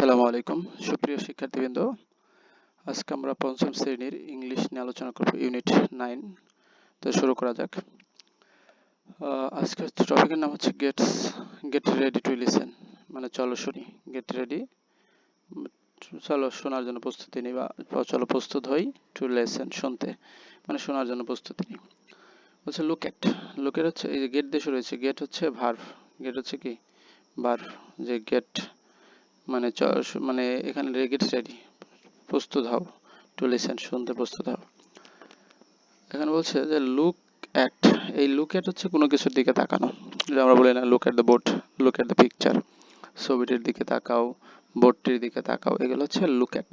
আসসালামু আলাইকুম সুপ্রিয় শিক্ষার্থীবৃন্দ, আজকে আমরা পঞ্চম শ্রেণীর ইংলিশ নিয়ে আলোচনা করব ইউনিট 9। তো শুরু করা যাক। আজকের টপিকের নাম হচ্ছে গেট রেডি টু লিসেন, মানে চলো শুনি। গেট রেডি, চলো শোনার জন্য প্রস্তুতি নিই, বা চলো প্রস্তুত হই। টু লিসেন, শুনতে, মানে শোনার জন্য প্রস্তুতি নিই। বলছে লুক এট হচ্ছে এই যে গেট দিয়ে শুরু হয়েছে। গেট হচ্ছে ভার্ব, গেট হচ্ছে কি ভার্ব, যে গেট মানে মানে এখানে গেট রেডি, প্রস্তুত হও, টু লিসেন, শুনতে প্রস্তুত হও। এখানে বলছে যে লুক অ্যাট, এই লুক অ্যাট হচ্ছে কোনো কিছুর দিকে তাকানো। যে আমরা বলি না look at the board, look at the picture, ছবিটির দিকে তাকাও, বোর্ডটির দিকে তাকাও, এগুলো হচ্ছে look at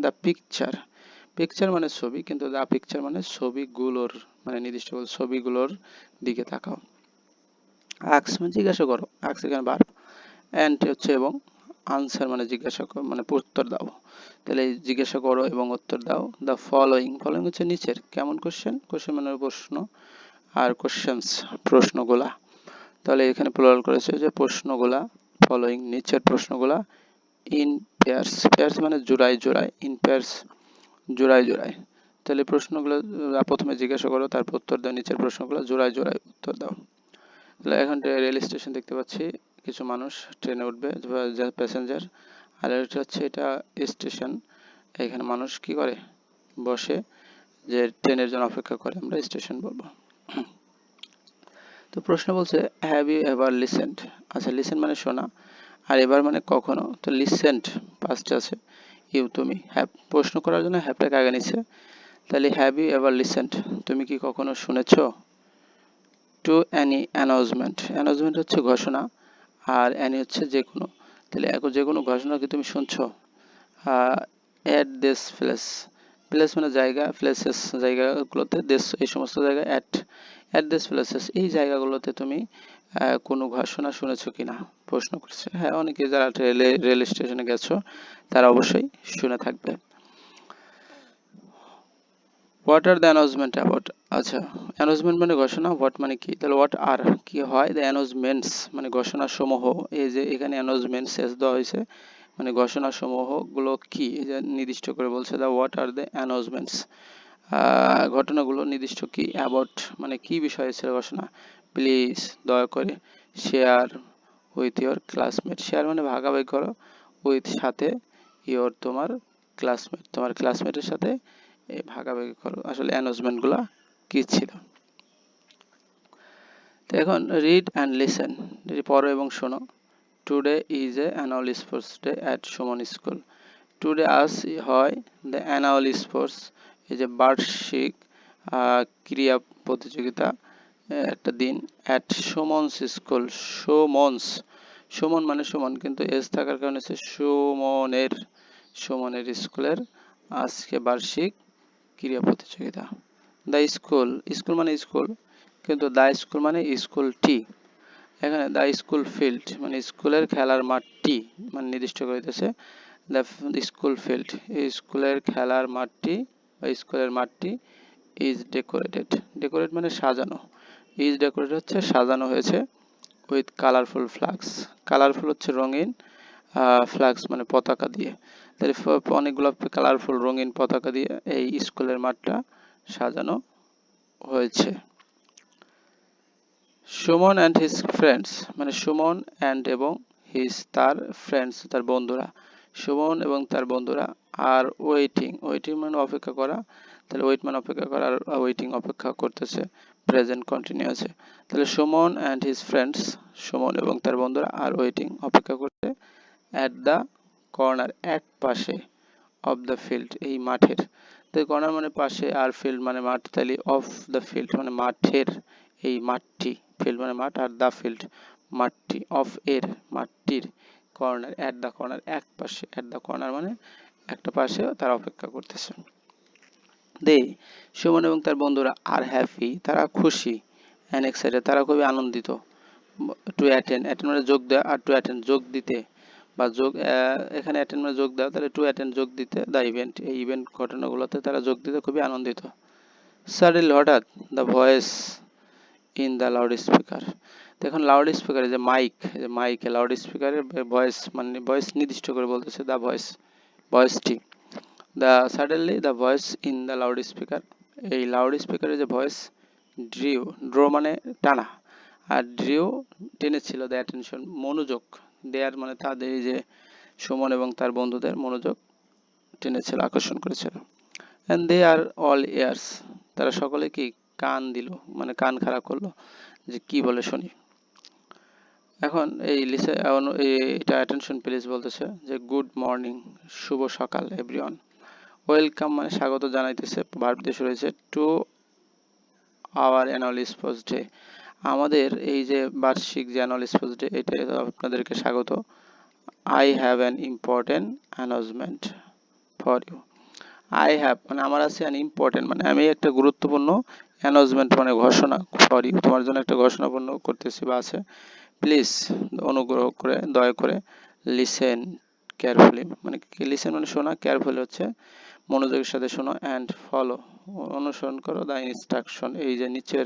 the picture. Picture মানে ছবি, কিন্তু দ্য পিকচার মানে ছবিগুলোর, মানে নির্দিষ্ট ছবিগুলোর দিকে তাকাও। আক্স মানে জিজ্ঞাসা করো, আক্স এখানে ভার্ব, অ্যান্ড হচ্ছে এবং, আনসার মানে জিজ্ঞাসা করো, মানে উত্তর দাও। তাহলে জিজ্ঞাসা করো এবং উত্তর দাও। দ্য ফলোয়িং হচ্ছে নিচের, কেমন কোশ্চেন, কোশ্চেন মানে প্রশ্ন, আর কোশ্চেনস প্রশ্নগুলা। তাহলে এখানে প্লুরাল করেছে যে প্রশ্নগুলা, ফলোয়িং নিচের প্রশ্নগুলা, ইন পেয়ার্স, পেয়ার্স মানে জোড়ায় জোড়ায়, ইন পেয়ার্স জোড়ায় জোড়ায়। তাহলে প্রশ্নগুলো প্রথমে জিজ্ঞাসা করো, তারপর উত্তর দাও, নিচের প্রশ্নগুলো জোড়ায় জোড়ায় উত্তর দাও। তাহলে এখন রেল স্টেশন দেখতে পাচ্ছি, কিছু মানুষ ট্রেনে উঠবে, প্যাসেঞ্জার। আর এটা হচ্ছে এটা স্টেশন, এখানে মানুষ কি করে, বসে, যে ট্রেনের জন্য অপেক্ষা করে, আমরা স্টেশন বলবো। তো প্রশ্ন বলছে হ্যাভ ইউ এভার লিসেন্ড। আচ্ছা, লিসেন মানে শোনা, আর এবার মানে কখনো। তো লিসেন্ড পাস্ট আছে, ইউ তুমি, হ্যাভ প্রশ্ন করার জন্য হ্যাভটাকে আগে নিচ্ছে। তাহলে হ্যাভ ইউ এভার লিসেন্ড, তুমি কি কখনো শুনেছো। টু অ্যানি অ্যানাউন্সমেন্ট, অ্যানাউন্সমেন্ট হচ্ছে ঘোষণা, আর অ্যানি হচ্ছে যে কোনো। তাহলে এখন যে কোনো ঘোষণা কি তুমি শুনছো। অ্যাট দিস প্লেস, প্লেস মানে জায়গা, প্লেসেস জায়গাগুলোতে, দেশ এই সমস্ত জায়গায়, অ্যাট দিস প্লেসেস এই জায়গাগুলোতে তুমি কোনো ঘোষণা শুনেছো কিনা প্রশ্ন করছে। হ্যাঁ, অনেকে যারা রেল স্টেশনে গেছো তারা অবশ্যই শুনে থাকবে। What are the announcement about. আচ্ছা, অ্যানাউন্সমেন্ট মানে ঘোষণা, হোয়াট মানে কি, তাহলে হোয়াট আর কি হয়, দ্য অ্যানাউন্সমেন্টস মানে ঘোষণা সমূহ। এই যে এখানে অ্যানাউন্সমেন্টস এস দেওয়া হয়েছে, মানে ঘোষণা সমূহ গুলো কি, এই যে নির্দিষ্ট করে বলছে, the what are the announcements, ঘটনাগুলো নির্দিষ্ট কি, অ্যাবাউট মানে কি বিষয়ে ছিল ঘোষণা। প্লিজ দয়া করে, share with your classmate, share মানে ভাগাভাগি করো, উইথ সাথে, ইয়োর তোমার ক্লাসমেট, তোমার ক্লাসমেটের সাথে এই ভাগাভাগি করো আসলে অ্যানাউন্সমেন্ট গুলা কি ছিল। তো এখন রিড অ্যান্ড লিসেন, পড়ো এবং শোনো। Today is a annual sports day at Suman school. Today আজ হয় দ্য অ্যানুয়াল স্পোর্টস, এই যে বার্ষিক ক্রীড়া প্রতিযোগিতা, একটা দিন, অ্যাট সুমনস স্কুল, সুমনস, সুমন মানে সুমন, কিন্তু এস থাকার কারণে হচ্ছে সুমনের স্কুলের আজকে বার্ষিক ক্রীড়া প্রতিযোগিতা। দ্য স্কুল, স্কুল মানে স্কুল, কিন্তু দ্য স্কুল মানে স্কুলটি। এখানে দ্য স্কুল ফিল্ড মানে স্কুলের খেলার মাঠটি, মানে নির্দিষ্ট করে দিতেছে দ্য স্কুল ফিল্ড, এই স্কুলের খেলার মাঠটি বা স্কুলের মাঠটি ইজ ডেকোরেটেড, ডেকোরেট মানে সাজানো, ইজ ডেকোরেটেড হচ্ছে সাজানো হয়েছে, উইথ কালারফুল ফ্লাগস, কালারফুল হচ্ছে রঙিন, ফ্লাগস মানে পতাকা দিয়ে। তাহলে অনেকগুলো কালারফুল রঙিন পতাকা দিয়ে এই স্কুলের মাঠটা সাজানো হয়েছে। সুমন অ্যান্ড হিজ ফ্রেন্ডস, মানে সুমন অ্যান্ড এবং হিজ তার ফ্রেন্ডস তার বন্ধুরা, সুমন এবং তার বন্ধুরা আর ওয়েটিং, ওয়েটিং মানে অপেক্ষা করা, তাহলে ওয়েট মানে অপেক্ষা করা, আর ওয়েটিং অপেক্ষা করতেছে, প্রেজেন্ট কন্টিনিউয়াসে। তাহলে Suman and his friends, Suman এবং তার বন্ধুরা আর ওয়েটিং অপেক্ষা করতে, অ্যাট দ্য কর্নার এক পাশে, অফ দ্য ফিল্ড এই মাঠের। তো কর্নার মানে পাশে, আর ফিল্ড মানে মাঠ, তাহলে অফ দ্য ফিল্ড মানে মাঠের, এই মাঠটি, ফিল্ড মানে মাঠ, আর দ্য ফিল্ড মাঠটি, অফ এর মাঠটির, কর্নার অ্যাট দ্য কর্নার এক পাশে, অ্যাট দ্য কর্নার মানে একটা পাশে তারা অপেক্ষা করতেছে। দে সুমন এবং তার বন্ধুরা আর হ্যাপি তারা খুশি, অ্যান্ড এক্সাইটেড তারা খুবই আনন্দিত, টু অ্যাটেন্ড, অ্যাটেন্ড মানে যোগ দেওয়া, আর টু অ্যাটেন্ড যোগ দিতে, বা যোগ এখানে অ্যাটেন্ড মানে যোগ দেওয়া, তাহলে টু অ্যাটেন্ড যোগ দিতে, দ্য ইভেন্ট এই ইভেন্ট ঘটনাগুলোতে তারা যোগ দিতে খুবই আনন্দিত। সাডেনলি হঠাৎ, the voice in the loud speaker, এখন লাউড স্পিকারে যে মাইকে লাউড স্পিকারের ভয়েস মানে ভয়েস নির্দিষ্ট করে বলতেছে দা ভয়েসটি suddenly the voice in the loud speaker, এই লাউড স্পিকারের যে ভয়েস ড্র মানে টানা, আর টেনেছিল দ্য অ্যাটেনশন মনোযোগ, দেয়ার মানে তাদের এই যে সুমন এবং তার বন্ধুদের মনোযোগ টেনেছিল, আকর্ষণ করেছিল। and they are all ears, তারা সকলে কি কান দিল মানে কান খাড়া করলো যে কি বলে শুনি। এখন এই এটা অ্যাটেনশন প্লিজ বলতেছে যে গুড মর্নিং, শুভ সকাল এভরিওয়ান। ওয়েলকাম মানে স্বাগত জানাইতেছে, ভার্ব দিয়ে শুরু হয়েছে, to our annual sports day, আমাদের এই যে বার্ষিক যে অ্যানুয়াল স্পোর্টস ডে এটা আপনাদেরকে স্বাগত। I have an important announcement for you, I have মানে আমার আছে, অ্যান ইম্পর্টেন্ট মানে আমি একটা গুরুত্বপূর্ণ, অ্যানাউন্সমেন্ট মানে ঘোষণা, ফর ইউ তোমার জন্য একটা ঘোষণাপূর্ণ করতেছি বা আছে। প্লিজ অনুগ্রহ করে দয়া করে, লিসেন কেয়ারফুলি মানে লিসেন মানে শোনা, কেয়ারফুলি হচ্ছে মনোযোগের সাথে শোনো, অ্যান্ড ফলো অনুসরণ করো, দ্য ইনস্ট্রাকশন এই যে নিচের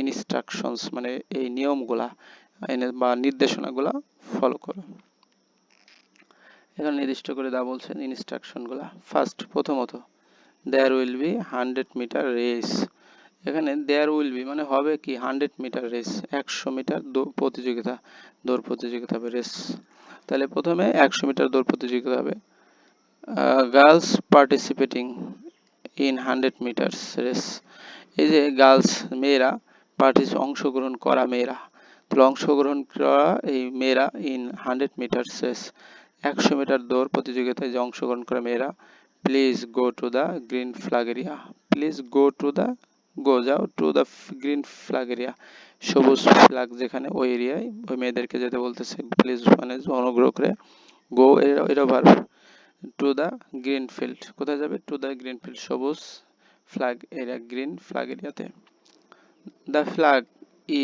ইনস্ট্রাকশনস মানে এই নিয়মগুলা বা নির্দেশনাগুলা ফলো করো। এখানে নির্দিষ্ট করে দা বলছেন ইনস্ট্রাকশনগুলা। ফার্স্ট প্রথমত, there will be 100 metre race, এখানে দেয়ার উইল বি মানে হবে কি 100 মিটার রেস, 100 মিটার প্রতিযোগিতা, দৌড় প্রতিযোগিতা হবে রেস, তাহলে প্রথমে 100 মিটার দৌড় প্রতিযোগিতা হবে। Girls participating in 100 meters race, এই যে গার্লস মেয়েরা অংশগ্রহণ করা মেয়েরা, তাহলে অংশগ্রহণ করা এই মেয়েরা ইন 100 মিটার্স রেস 100 মিটার দৌড় প্রতিযোগিতায় যে অংশগ্রহণ করা মেয়েরা, please go to the green flag area, please go to the যাও to the green flag area, সবুজ ফ্ল্যাগ যেখানে ওই এরিয়ায় ওই মেয়েদেরকে যেতে বলতেছে, প্লিজ মানে অনুগ্রহ করে, গো এটা verb, two the green field কোথায় যাবে, টু দ্য গ্রিন ফিল্ড সবুজ ফ্ল্যাগ এরিয়া গ্রিন ফ্ল্যাগ এরিয়াতে। The flag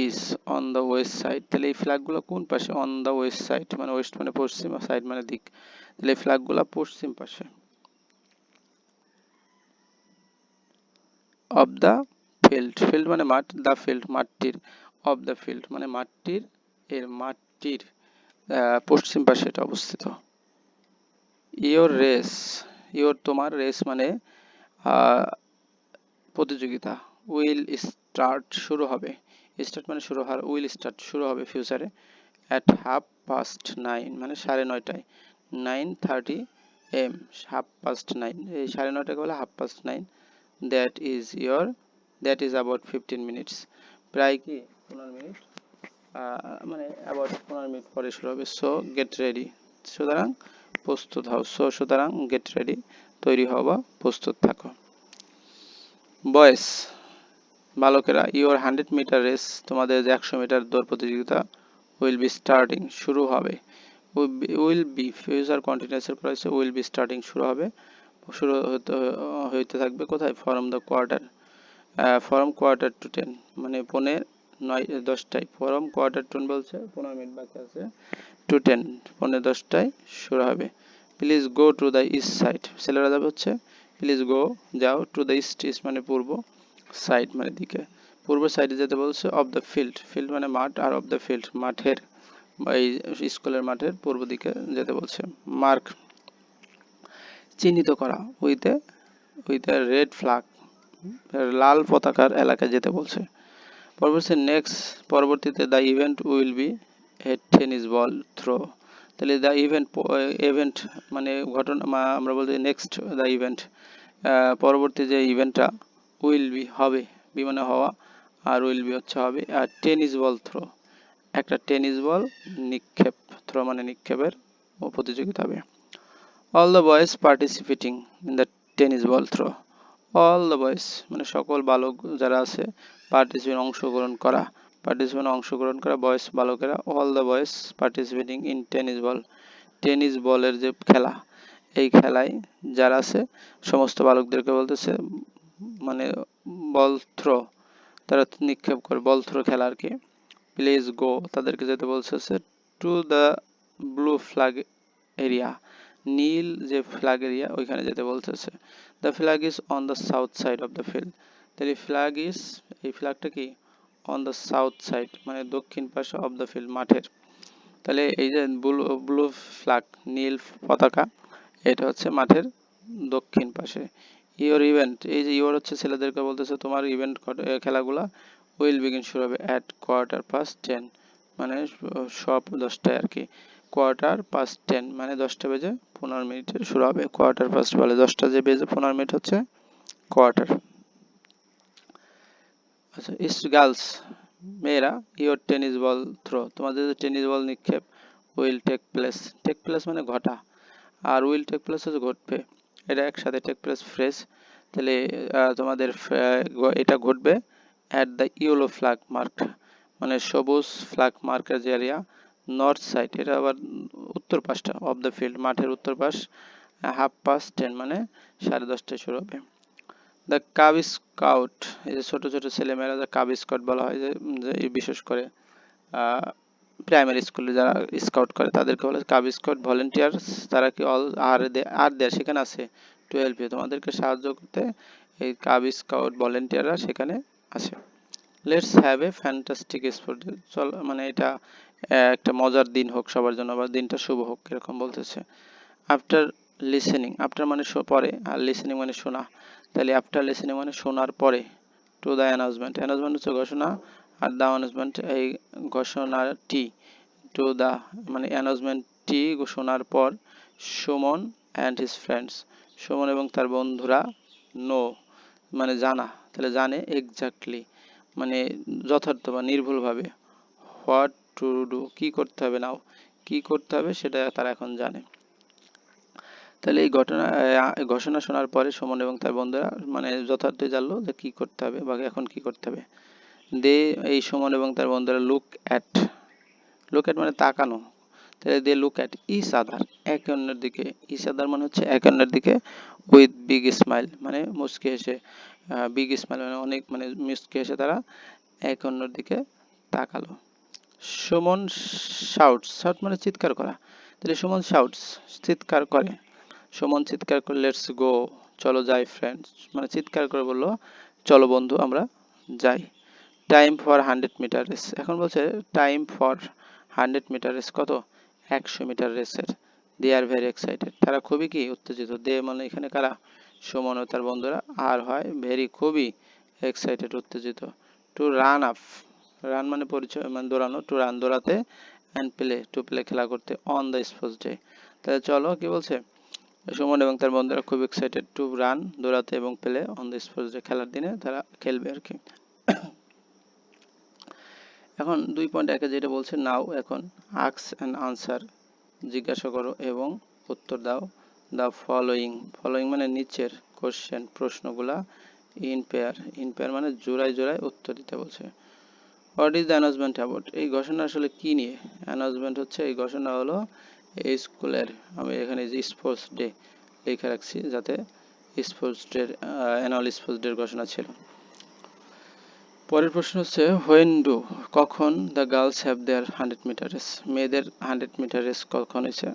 is on the West side, তাহলে এই ফ্ল্যাগগুলো কোন পাশে, অন দ্য ওয়েস্ট সাইড মানে ওয়েস্ট মানে পশ্চিম, সাইড মানে দিক, তাহলে এই ফ্ল্যাগগুলো পশ্চিম পাশে। অফ দ্য ফিল্ড, ফিল্ড মানে মাঠ, দ্য ফিল্ড মাঠটির, অফ দ্য ফিল্ড মানে মাঠটির, এর মাঠটির পশ্চিম পাশে এটা অবস্থিত। ইয়োর রেস, ইয়োর তোমার, রেস মানে প্রতিযোগিতা, উইল স্টার্ট শুরু হবে, স্টার্ট মানে শুরু হওয়ার, উইল স্টার্ট শুরু হবে ফিউচারে, at 9:30 মানে 9:30, 9:30 am 9:30, এই 9:30 বলে 9:30, that is about 15 minutes, প্রায় কি 15 মিনিট মানে about 15 মিনিট পরে শুরু হবে। সো গেট রেডি, সুতরাং প্রস্তুত হও, সুতরাং গেট রেডি তৈরি হও বা প্রস্তুত থাকো। বয়েস বালকেরা, ইওর 100 মিটার রেস তোমাদের 100 মিটার দৌড় প্রতিযোগিতা, উইল বি স্টার্টিং শুরু হবে, উইল বি ফিউচার কন্টিনিউয়াস এর পর আছে উইল বি স্টার্টিং শুরু হবে, শুরু হইতে থাকবে কোথায়, from the quarter, from quarter to 10 মানে 9:10টায়, ফ্রম কোয়ার্টার টু বলছে 15 মিনিট বাকি আছে, টু 10 10:10টায় শুরু হবে। Please go to the east side, ছেলেরা যাবে হচ্ছে, প্লিজ গো যাও, টু দ্য ইস্ট, ইস্ট মানে পূর্ব, সাইড মানে দিকে, পূর্ব সাইডে যেতে বলছে, অফ দ্য ফিল্ড, ফিল্ড মানে মাঠ, আর অফ দ্য ফিল্ড মাঠের, এই স্কুলের মাঠের পূর্ব দিকে যেতে বলছে। মার্ক চিহ্নিত করা, উইথ এ রেড ফ্ল্যাগ লাল পতাকার এলাকায় যেতে বলছে। পরবর্তীতে the event will be a tennis ball throw, তাহলে দ্য ইভেন্ট মানে ঘটনা আমরা বলতে নেক্সট দ্য ইভেন্ট পরবর্তী যে ইভেন্টটা, উইল বি হবে, বি মানে হওয়া, আর উইল বি হচ্ছে হবে, আর টেনিস বল থ্রো একটা টেনিস বল নিক্ষেপ, থ্রো মানে নিক্ষেপের প্রতিযোগিতা হবে। All the boys participating in the tennis ball throw, all the boys মানে সকল বালক যারা আছে, অংশগ্রহণ করা বয়েজ বালকেরা, all the boys participating in tennis বলের যে খেলা, এই খেলায় যারা আছে সমস্ত বালকদেরকে বলতেছে মানে বল থ্রো তারা নিক্ষেপ করে, বল থ্রো খেলা আর কি। প্লিজ গো তাদেরকে যেতে বলছে to the blue flag area, নীল যে ফ্ল্যাগ এরিয়া ওইখানে যেতে বলতেছে। The flag is on the south side of the field, তাহলে ফ্ল্যাগ ইজ এই ফ্ল্যাগটা কি অন দ্য সাউথ সাইড মানে দক্ষিণ পাশে অফ দ্য ফিল্ড মাঠের। তাহলে এই যে ব্লু ফ্ল্যাগ নীল পতাকা এটা হচ্ছে মাঠের দক্ষিণ পাশে। ইওর ইভেন্ট এই যে ইওর হচ্ছে ছেলেদেরকে বলতেছে তোমার ইভেন্ট খেলাগুলা উইল বিগিন শুরু হবে অ্যাট 10:15 মানে সব 10টায় আর কি। 10:15 মানে 10টা বেজে 15 মিনিটে শুরু হবে। 10:15 বলে 10টা যে বেজে 15 মিনিট হচ্ছে কোয়ার্টার। আচ্ছা ইস্ট গার্লস মেয়েরা ইওর টেনিস বল থ্রো তোমাদের যে টেনিস বল নিক্ষেপ উইল টেক প্লেস মানে ঘটা আর উইল টেক প্লেস হচ্ছে ঘটবে এটা একসাথে টেক প্লেস ফ্রেজ। তাহলে তোমাদের এটা ঘটবে at the yellow flag mark মানে সবুজ ফ্ল্যাগ মার্কের যে এরিয়া নর্থ সাইড এটা আবার উত্তর পাশটা অফ দ্য ফিল্ড মাঠের উত্তর পাশ 10:30 মানে 10:30টায় শুরু হবে। দ্য কাব স্কাউট এই যে ছোট ছোট ছেলেমেয়েরা যে কাব স্কাউট বলা হয় যে বিশেষ করে প্রাইমারি স্কুলে যারা স্কাউট করে তাদেরকে বলে কাব স্কাউট ভলেন্টিয়ার্স। তারা কি অল আর দেয়ার সেখানে আছে টু হেল্প ইউ তোমাদেরকে সাহায্য করতে এই কাব স্কাউট ভলেন্টিয়াররা সেখানে আছে। Let's have a fantastic sport চল মানে এটা একটা মজার দিন হোক সবার জন্য বা দিনটা শুভ হোক এরকম বলতেছে। আফটার লিসেনিং আফটার মানে পরে আর লিসেনিং মানে শোনা। তাহলে আফটার লিসেনিং মানে শোনার পরে টু দ্য অ্যানাউন্সমেন্ট হচ্ছে ঘোষণা আর দ্য অ্যানাউন্সমেন্ট এই ঘোষণাটি টু দ্য মানে অ্যানাউন্সমেন্টটি শোনার পর Suman and his friends Suman এবং তার বন্ধুরা নো মানে জানা তাহলে জানে এক্স্যাক্টলি মানে যথার্থ বা নির্ভুলভাবে হোয়াট টু ডু কি করতে হবে নাও কি করতে হবে সেটা তারা এখন জানে। তাহলে এই ঘোষণা শোনার পরে সুমন এবং তার বন্ধুরা মানে যথার্থই জানলো যে কি করতে হবে বা এখন কি করতে হবে। দে এই সুমন এবং তার বন্ধুরা লুক অ্যাট মানে তাকানো। তাহলে they look at each other একে অন্যের দিকে ইচ আদার মানে হচ্ছে একে অন্যের দিকে উইথ বিগ স্মাইল মানে মুচকি হেসে বিগ স্মাইল মানে অনেক মানে মুচকি হেসে তারা একে অন্যের দিকে তাকালো। সুমন শাউট মানে চিৎকার করা। তাহলে সুমন শাউটস চিৎকার করে সুমন চিৎকার করে লেটস গো চলো যাই ফ্রেন্ডস মানে চিৎকার করে বললো চলো বন্ধু আমরা যাই। টাইম ফর 100 মিটার রেস এখন বলছে টাইম ফর 100 মিটার রেস কত 100 মিটার রেসের। দে আর ভেরি এক্সাইটেড তারা খুবই কি উত্তেজিত। দে মানে এখানে কারা সুমন ও তার বন্ধুরা আর হয় ভেরি খুবই এক্সাইটেড উত্তেজিত। টু রান আপ রান মানে পরিচয় মানে দৌড়ানো টু রান দৌড়াতে অ্যান্ড প্লে টু প্লে খেলা করতে অন দ্য স্পোর্টস ডে। তাহলে চলো কি বলছে সুমন এবং তার বন্ধুরা খুব এক্সাইটেড টু রান দৌড়াতে এবং play on the sports day খেলার দিনে তারা খেলবে আর কি। এখন 2.1 যেটা বলছে নাও এখন আস্ক অ্যান্ড আনসার জিজ্ঞাসা করো এবং উত্তর দাও দ্য ফলোয়িং মানে নিচের কোশ্চেন প্রশ্নগুলা ইন পেয়ার মানে জোড়ায় জোড়ায় উত্তর দিতে বলছে। What is the announcement about এই ঘোষণা আসলে কি নিয়ে। অ্যানাউন্সমেন্ট হচ্ছে এই ঘোষণা হলো এই স্কুলের আমি এখানে যে স্পোর্টস ডে লিখে রাখছি যাতে স্পোর্টস ডে অ্যানুয়াল স্পোর্টস ডের ঘোষণা ছিল। পরের প্রশ্ন হচ্ছে হোয়েন ডু কখন the girls have their 100 metre race মেয়েদের 100 মিটার রেস কখন হয়েছে।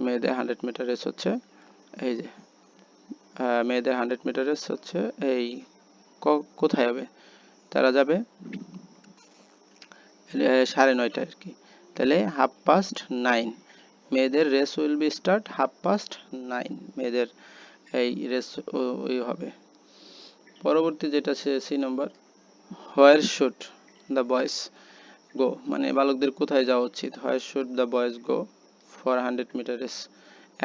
মেয়েদের 100 মিটার রেস হচ্ছে এই যে মেয়েদের 100 মিটার রেস হচ্ছে এই কোথায় হবে তারা যাবে 9:30 আর কি। তাহলে 9:30 মেয়েদের রেস উইল বি স্টার্ট 9:30 মেয়েদের এই রেস ওই হবে। পরবর্তী যেটা C number where should the boys go মানে বালকদের কোথায় যাওয়া উচিত। Where should the boys go for 100 metre race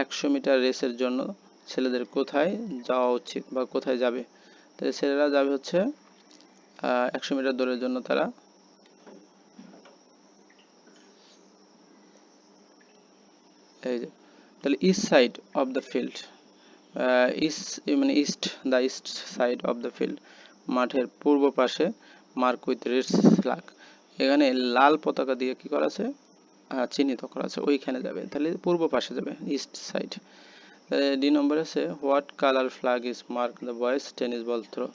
100 metre রেসের জন্য ছেলেদের কোথায় যাওয়া উচিত বা কোথায় যাবে। তাহলে ছেলেরা যাবে হচ্ছে 100 মিটার দৌড়ের জন্য তারা এই যে তাহলে east side of the field মানে east side of the field মাঠের পূর্ব পাশে মার্ক উইথ রেড ফ্ল্যাগ এখানে লাল পতাকা দিয়ে কি করা আছে চিহ্নিত করা আছে ওইখানে যাবে তাহলে পূর্ব পাশে যাবে ইস্ট সাইড। ডি নম্বর আছে what colour flag is mark the boys tennis ball throw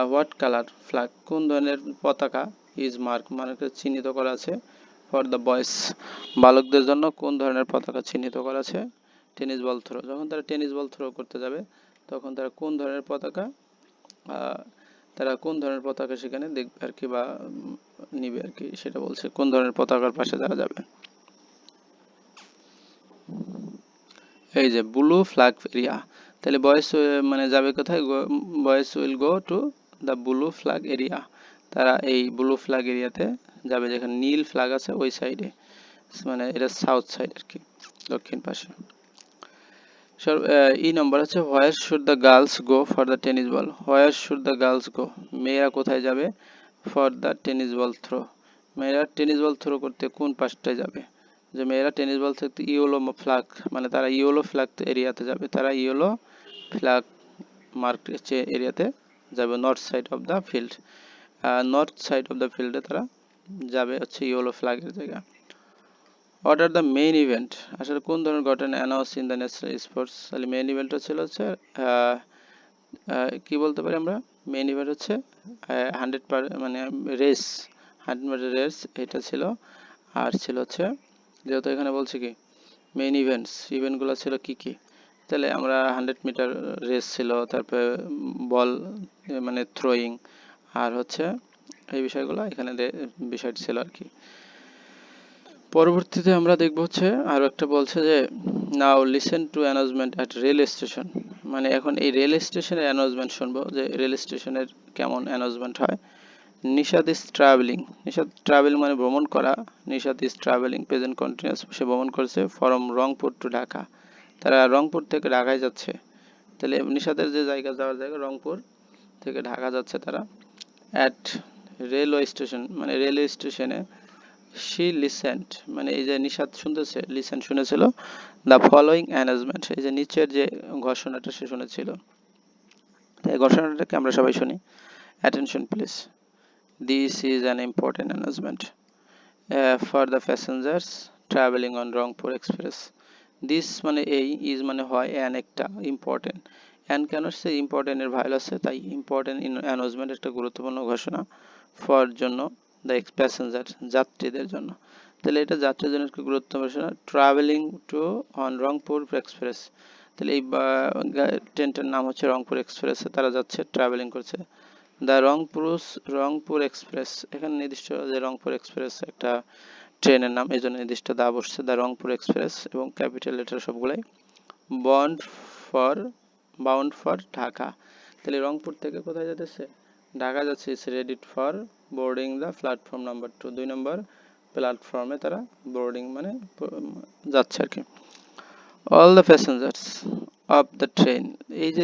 what colour flag কোন ধরনের পতাকা ইজ মার্ক মানে চিহ্নিত করা আছে ফর দ্য বয়েজ বালকদের জন্য কোন ধরনের পতাকা চিহ্নিত করা আছে টেনিস বল থ্রো যখন তারা টেনিস বল থ্রো করতে যাবে তখন তারা কোন ধরনের পতাকা তারা কোন ধরনের পতাকা সেখানে দেখবে আর কি, বা নিবে আর কি, সেটা বলছে কোন ধরনের পতাকার পাশে তারা যাবে। এই যে ব্লু ফ্ল্যাগ এরিয়া, তাহলে বয়েজ মানে যাবে কোথায়, boys will go to the blue flag area, তারা এই ব্লু ফ্ল্যাগ এরিয়াতে যাবে, যেখানে নীল ফ্ল্যাগ আছে ওই সাইডে, মানে এটা সাউথ সাইড আর কি, দক্ষিণ পাশে। ই নম্বর হচ্ছে where should the girls go for the tennis ball, where should the girls go, মেয়েরা কোথায় যাবে, for the tennis ball throw, মেয়েরা টেনিস বল থ্রো করতে কোন পাশটায় যাবে, যে মেয়েরা টেনিস বল থাকতে ইয়েলো ফ্ল্যাগ, মানে তারা ইয়েলো ফ্ল্যাগ এরিয়াতে যাবে, তারা ইয়েলো ফ্ল্যাগ মার্ক এরিয়াতে যাবে, north side of the field, north side of the ফিল্ডে তারা যাবে হচ্ছে ইয়েলো ফ্ল্যাগের জায়গা। What are the main event, আসলে কোন ধরনের ঘটনা announce in the national sports, তাহলে মেইন ইভেন্ট হচ্ছে কি বলতে পারি আমরা, মেইন ইভেন্ট হচ্ছে 100 মানে রেস, 100 মিটার রেস এটা ছিল, আর ছিল হচ্ছে, যেহেতু এখানে বলছে কি মেইন ইভেন্টগুলো ছিল কি কি, তাহলে আমরা 100 মিটার রেস ছিল, তারপরে বল মানে থ্রোয়িং, আর হচ্ছে এই বিষয়গুলো এখানে বিষয়টি ছিল আর কি। পরবর্তীতে আমরা দেখব হচ্ছে আরো একটা বলছে যে নাও listen to announcement at rail station, মানে এখন এই রেল স্টেশনের অ্যানাউন্সমেন্ট শুনবো, যে রেল স্টেশনের কেমন অ্যানাউন্সমেন্ট হয়। Nishad is travelling, Nishad travel মানে ভ্রমণ করা, Nishad is travelling present continuous, সে ভ্রমণ করছে ফ্রম রংপুর টু ঢাকা, তারা রংপুর থেকে ঢাকায় যাচ্ছে, তাহলে নিশাদের যে জায়গা যাওয়ার জায়গা রংপুর থেকে ঢাকা যাচ্ছে তারা। অ্যাট রেলওয়ে স্টেশন মানে রেলওয়ে স্টেশনে, she listened মানে এই যে নিশাদ শুনতেছে, লিসেন শুনেছিল, the following announcement এই যে নিচের যে ঘোষণাটা সে শুনেছিল, এই ঘোষণাটাকে আমরা সবাই শুনি। attention please, this is an important announcement for the passengers traveling on Rangpur Express, this মানে এই, is মানে হয়, and একটা important, and কেন সে important এর ভাইল আছে তাই important announcement একটা গুরুত্বপূর্ণ ঘোষণা, for জন্য, the passenger যাত্রীদের জন্য, তাহলে এটা যাত্রীদের জন্য একটা গুরুত্বপূর্ণ ঘোষণা, travelling to on Rangpur express, তাহলে এই ট্রেনটার নাম হচ্ছে রংপুর এক্সপ্রেস, তারা যাচ্ছে ট্রাভেলিং করছে। দ্য রংপুর এক্সপ্রেস, এখানে নির্দিষ্ট যে রংপুর এক্সপ্রেস একটা ট্রেনের নাম, এই জন্য নির্দিষ্ট দা বসছে, দ্য রংপুর এক্সপ্রেস, এবং ক্যাপিটাল লেটার সবগুলাই, bond for bound for Dhaka, তাহলে রংপুর থেকে কোথায় যেতেছে, ঢাকা যাচ্ছে, it's ready for boarding the platform number 2, 2 নম্বর প্ল্যাটফর্মে তারা বোর্ডিং মানে যাচ্ছে আর কি। All the passengers of the train, এই যে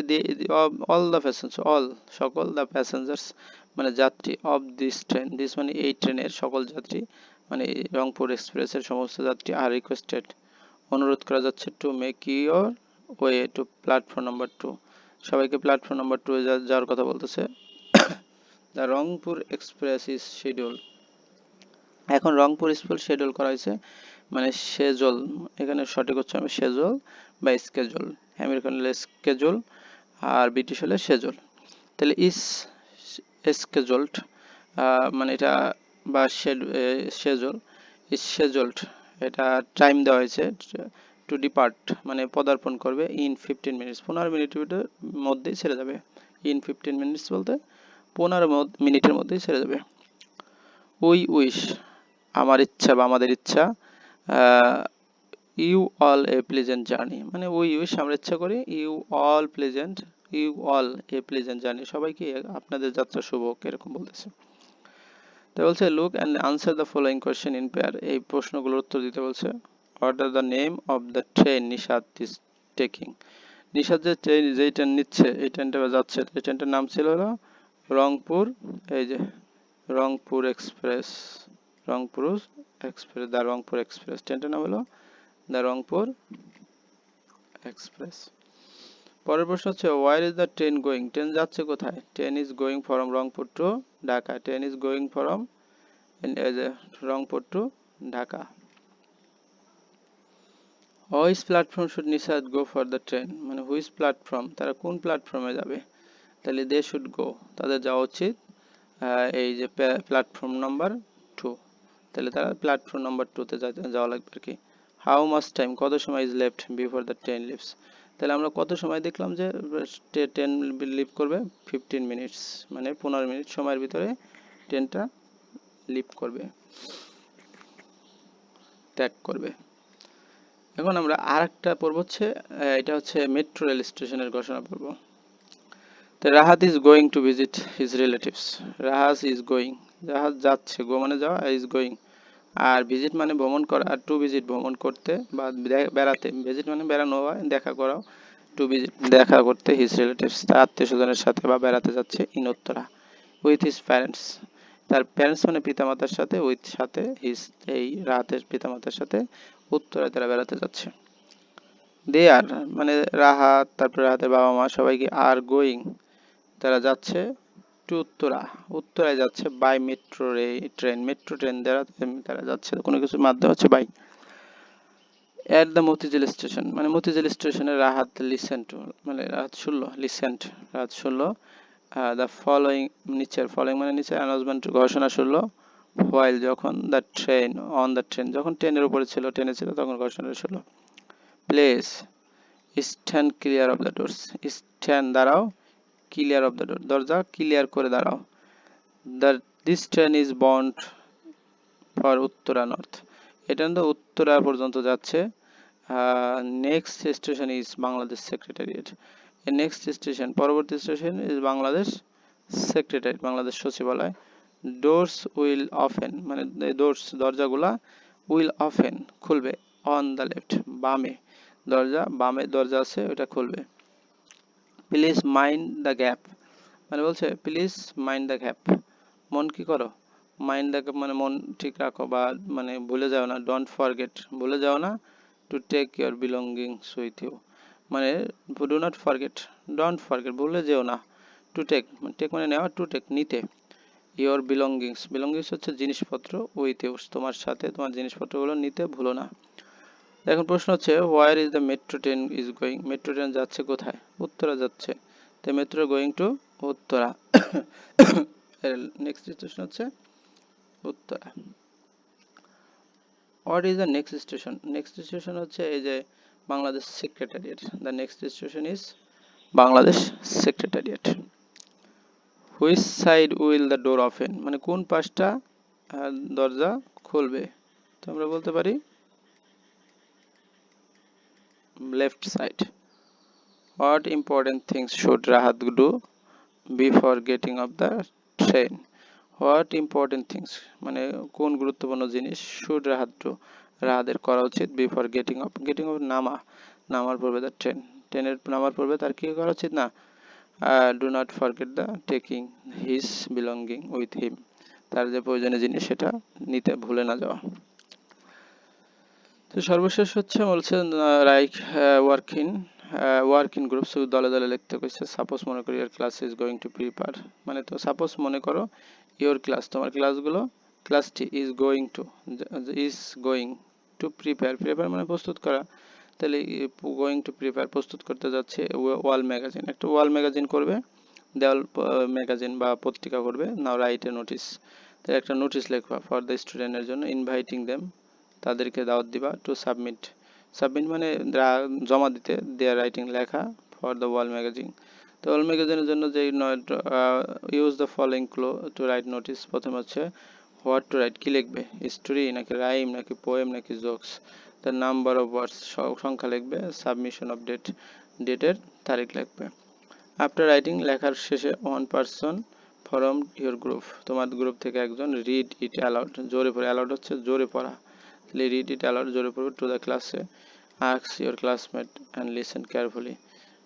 অল দ্য প্যাসেঞ্জার্স, অল সকল, দ্য প্যাসেঞ্জার্স মানে যাত্রী, অফ দিস ট্রেন, দিস মানে এই ট্রেনের সকল যাত্রী, মানে রংপুর এক্সপ্রেসের সমস্ত যাত্রী, আর রিকোয়েস্টেড অনুরোধ করা যাচ্ছে, to make your way to platform number 2, সবাইকে প্ল্যাটফর্ম নাম্বার 2 এ যাওয়ার কথা বলতেছে। The Rangpur express is schedule, এখন রংপুর এক্সপ্রেস শিডিউল করা হয়েছে, মানে শেজল, এখানে সঠিক হচ্ছে আমি শেজল বা স্কেজুল, আমেরিকান হলে স্কেজুল আর ব্রিটিশ হলে শেজল, তাহলে ইস স্কেজুলড মানে এটা বা শেজল, ইস শেজুলড এটা টাইম দেওয়া হয়েছে, টু ডিপার্ট মানে পদার্পণ করবে, ইন 15 মিনিটস 15 মিনিটের মধ্যেই ছেড়ে যাবে, ইন 15 মিনিটস বলতে 15 মিনিটের মধ্যেই ছেড়ে যাবে। উই উইশ আমার ইচ্ছা বা আমাদের ইচ্ছা, you all a pleasant journey, মানে উই উইশ আমরা ইচ্ছা করি, you all a pleasant journey, সবাইকে আপনাদের যাত্রা শুভ হোক, এরকম বলতেছে। তো বলছে look and answer the following question in pair, এই প্রশ্নগুলোর উত্তর দিতে বলছে। What are the name of the train Nishad is taking, Nishad যে ট্রেন যেই ট্রেন নিচ্ছে, এই ট্রেনটা যাচ্ছে, এই ট্রেনটার নাম ছিল হলো রংপুর, এই যে Rangpur express, Rangpur express, the Rangpur express, ট্রেনটার নাম হলো দ্য রংপুর এক্সপ্রেস। পরের প্রশ্ন হচ্ছে where is the train going, train যাচ্ছে কোথায়, train is going from Rangpur to Dhaka, train is going from Rangpur to Dhaka. Which platform should Nishad go for the train, মানে হুইচ প্ল্যাটফর্ম তারা কোন প্ল্যাটফর্মে যাবে, তাহলে দে শুড গো তাদের যাওয়া উচিত এই যে প্ল্যাটফর্ম নাম্বার 2, তাহলে তারা প্ল্যাটফর্ম নাম্বার 2 তে যাওয়া লাগবে আর কি। হাউ মাচ টাইম কত সময় is left before the train leaves, তাহলে আমরা কত সময় দেখলাম যে ট্রেন লিভ করবে 15 মিনিটস, মানে 15 মিনিট সময়ের ভিতরে ট্রেনটা লিভ করবে, ত্যাগ করবে। এখন আমরা আরেকটা পড়ব হচ্ছে এটা হচ্ছে মেট্রো রেল স্টেশনের ঘোষণা পড়ব। তো Rahat is going to visit his relatives. Rahat is going, Rahat যাচ্ছে, গো মানে যাওয়া, ইজ গোয়িং, আর ভিজিট মানে ভ্রমণ করা, আর টু ভিজিট ভ্রমণ করতে বা বেড়াতে, ভিজিট মানে বেড়ানো হয়, দেখা করাও, টু ভিজিট দেখা করতে, হিজ রিলেটিভস তার আত্মীয় স্বজনের সাথে বা বেড়াতে যাচ্ছে, in Uttara, with his parents তার প্যারেন্টস মানে পিতামাতার সাথে, উইথ সাথে, হিজ এই রাহাতের পিতামাতার সাথে উত্তরায় তারা বেড়াতে যাচ্ছে। দে আর মানে রাহাত, তারপরে রাহাতের বাবা মা সবাইকে আর গোয়িং তারা যাচ্ছে, টু উত্তরা উত্তরায় যাচ্ছে, by metro train metro train দ্বারা তারা যাচ্ছে, কোনো কিছুর মাধ্যমে হচ্ছে by. At the Motijheel station মানে মতিঝিল স্টেশনে রাহাত লিসেন টু মানে রাহাত শুনলো, লিসেন্ট রাহাত শুনলো, দ্য ফলোয়িং নিচের ফলোয়িং মানে নিচে অ্যানাউন্সমেন্ট ঘোষণা শুনলো, হোয়াইল যখন, the train on the train যখন ট্রেনের উপরে ছিল, ট্রেনে ছিল তখন ঘোষণা শুনলো। Please stand clear of the doors, stand দাঁড়াও, ক্লিয়ার অফ দ্য ডোর দরজা ক্লিয়ার করে দাঁড়াও। This train is bound for Uttara north, এটা কিন্তু উত্তরা পর্যন্ত যাচ্ছে। Next station is Bangladesh secretariat, next station পরবর্তী station is Bangladesh secretariat Bangladesh সচিবালয়। ডোরস উইল ওপেন মানে ডোরস দরজাগুলা, উইল ওপেন খুলবে, অন দ্য লেফট বামে দরজা, বামে দরজা আছে ওটা খুলবে। প্লিজ মাইন্ড দ্য গ্যাপ মানে বলছে প্লিজ মাইন্ড দ্য গ্যাপ, মন কি করো, মাইন্ড দ্য গ্যাপ মানে মন ঠিক রাখো বা মানে ভুলে যাও না, ডোন্ট ফরগেট ভুলে যাও না, to take your belongings with you মানে do not forget, don't forget ভুলে যেও না, টু টেক টেক মানে নেওয়া, টু টেক নিতে, ইউর বিলঙ্গিংস বিলঙ্গিংস হচ্ছে জিনিসপত্র, উইথ ইউ তোমার সাথে তোমার জিনিসপত্রগুলো নিতে ভুলো না। এখন প্রশ্ন হচ্ছে where is the metro train is going, metro train যাচ্ছে কোথায়, উত্তরা যাচ্ছে, তো metro going to Uttara. Next station হচ্ছে Uttara. What is the next station, next station হচ্ছে এই যে Bangladesh secretariat, the next station is Bangladesh secretariat. Which side will the door open মানে কোন পাশটা দরজা খুলবে, তো আমরা বলতে পারি left side. What important things should Rahat do before getting of the train, what important things মানে কোন গুরুত্বপূর্ণ জিনিস, শুড রাহাত ডু রাহাতের করা উচিত, বিফোর গেটিং অফ নামার পূর্বে দ্য ট্রেন ট্রেনের নামার পূর্বে তার কি করা উচিত না, do not forget the taking his belonging with him তার যে প্রয়োজনীয় জিনিস সেটা নিতে ভুলে না যাওয়া। তো সর্বশেষ হচ্ছে বলছে রাইট ওয়ার্ক ইন গ্রুপস, দলে দলে লিখতে কইছে। সাপোজ মনে করি your class is going to prepare মানে তো সাপোজ মনে করো ইওর ক্লাস তোমার ক্লাসগুলো ক্লাসটি ইজ গোয়িং টু প্রিপেয়ার মানে প্রস্তুত করা, তাহলে গোয়িং টু প্রিপেয়ার প্রস্তুত করতে যাচ্ছে ওয়াল ম্যাগাজিন, একটা ওয়াল ম্যাগাজিন করবে, দেওয়াল ম্যাগাজিন বা পত্রিকা করবে। নাও রাইট এ নোটিস, তাহলে একটা নোটিস লিখবা ফর দ্য স্টুডেন্টের জন্য, ইনভাইটিং দেম তাদেরকে দাওয়াত দিবা, টু সাবমিট মানে জমা দিতে, দেয়ার রাইটিং লেখা, ফর দ্য ওয়াল ম্যাগাজিন। তো ওয়াল ম্যাগাজিনের জন্য যে use the following clue to write notice, প্রথমে হচ্ছে হোয়াট টু রাইট কি লিখবে, স্টোরি নাকি রাইম নাকি পোয়েম নাকি jokes, the number of words সংখ্যা লিখবে, সাবমিশন অফ ডেটের তারিখ লিখবে। আফটার রাইটিং লেখার শেষে one person from your group তোমার গ্রুপ থেকে একজন রিড ইট অ্যালাউড জোরে পড়ে, অ্যালাউড হচ্ছে জোরে পড়া, read it aloud জোরে পড়বে, to the class ask your classmate and listen carefully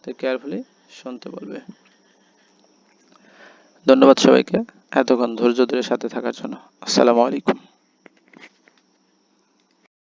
তো কেয়ারফুলি শুনতে বলবে। ধন্যবাদ সবাইকে এতক্ষণ ধৈর্য ধরে সাথে থাকার জন্য। আসসালামু আলাইকুম।